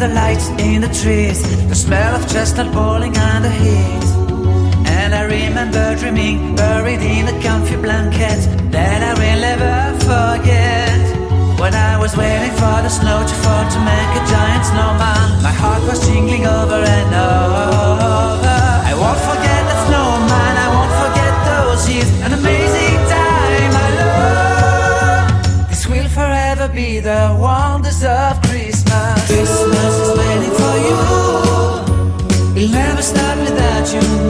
the lights in the trees, the smell of chestnut boiling under heat. And I remember dreaming, buried in a comfy blanket, that I will never forget. When I was waiting for the snow to fall to make a giant snowman, my heart was jingling over and over. I won't forget that snowman, I won't forget those years, an amazing time I love. This will forever be the wonders of Christmas. Christmas is waiting for you. We'll never start without you.